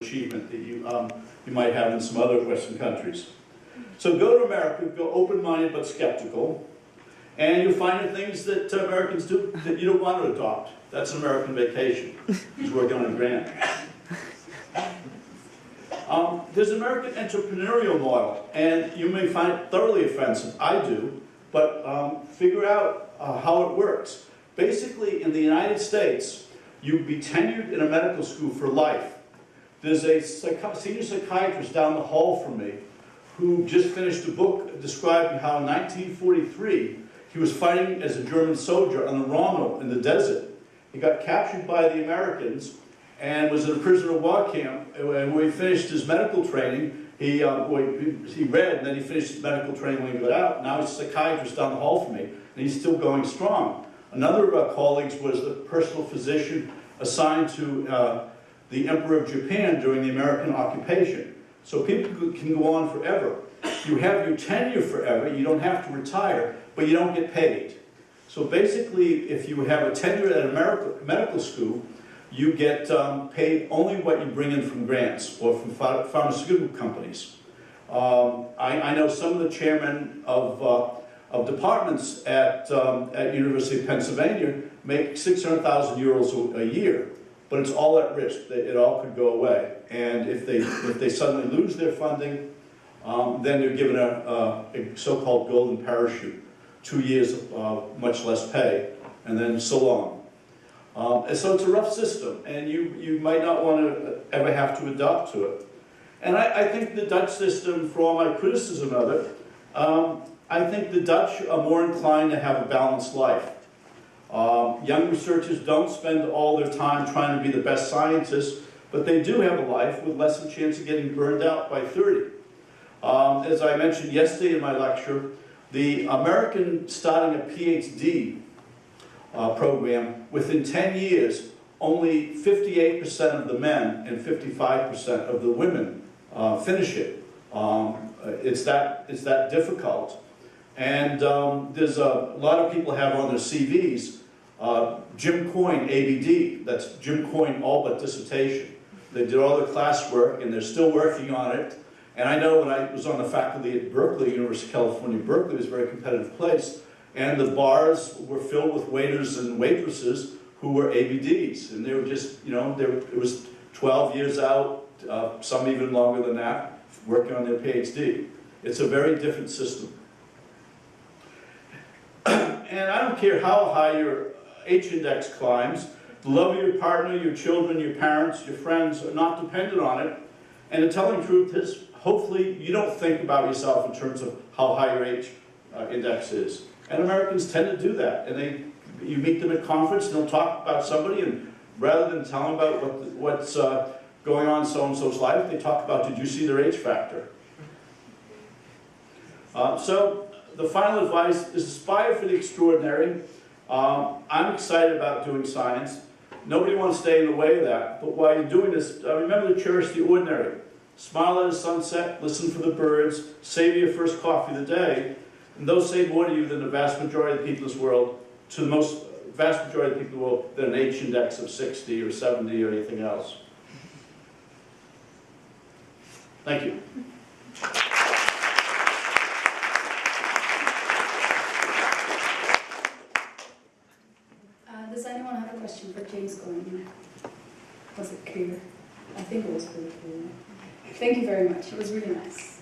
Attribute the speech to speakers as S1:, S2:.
S1: achievement that you might have in some other Western countries. So go to America, go open-minded but skeptical, and you'll find the things that Americans do that you don't want to adopt. That's an American vacation. He's working on a grant. There's an American entrepreneurial model, and you may find it thoroughly offensive. I do, but figure out how it works. Basically, in the United States, you'd be tenured in a medical school for life. There's a senior psychiatrist down the hall from me who just finished a book describing how in 1943 he was fighting as a German soldier on the Rommel in the desert. He got captured by the Americans and was in a prisoner of war camp, and when he finished his medical training, he read, and then he finished his medical training when he got out. Now he's a psychiatrist down the hall from me, and he's still going strong. Another of our colleagues was the personal physician assigned to the Emperor of Japan during the American occupation. So people can go on forever. You have your tenure forever, you don't have to retire, but you don't get paid. So basically, if you have a tenure at a medical school, you get paid only what you bring in from grants or from pharmaceutical companies. I know some of the chairmen of departments at University of Pennsylvania make 600,000 euros a year, but it's all at risk. It all could go away. And if they suddenly lose their funding, then they're given a so-called golden parachute, 2 years of much less pay, and then so long. And so it's a rough system, and you might not want to ever have to adopt to it. And I think the Dutch system, for all my criticism of it, I think the Dutch are more inclined to have a balanced life. Young researchers don't spend all their time trying to be the best scientists, but they do have a life with less of a chance of getting burned out by 30. As I mentioned yesterday in my lecture, the American starting a PhD program, within 10 years, only 58% of the men and 55% of the women finish it. It's that difficult. And there's a lot of people have on their CVs Jim COYNE ABD. That's Jim COYNE all but dissertation. They did all their classwork and they're still working on it. And I know when I was on the faculty at Berkeley, University of California, Berkeley was a very competitive place, and the bars were filled with waiters and waitresses who were ABDs, and they were just, it was 12 years out, some even longer than that, working on their PhD. It's a very different system. And I don't care how high your H-index climbs, the love of your partner, your children, your parents, your friends are not dependent on it. And the telling truth is, hopefully you don't think about yourself in terms of how high your H-index is. And Americans tend to do that. And you meet them at conference, and they'll talk about somebody, and rather than tell them about what's going on in so-and-so's life, they talk about, did you see their H factor? So the final advice is aspire for the extraordinary. I'm excited about doing science. Nobody wants to stay in the way of that. But while you're doing this, remember to cherish the ordinary. Smile at the sunset, listen for the birds, savor your first coffee of the day, and those say more to you than the vast majority of the people in this world, to the vast majority of the people in the world, than an H-index of 60 or 70 or anything else. Thank you.
S2: Does anyone have a question for James COYNE? Was it clear? I think it was pretty clear. Thank you very much. It was really nice.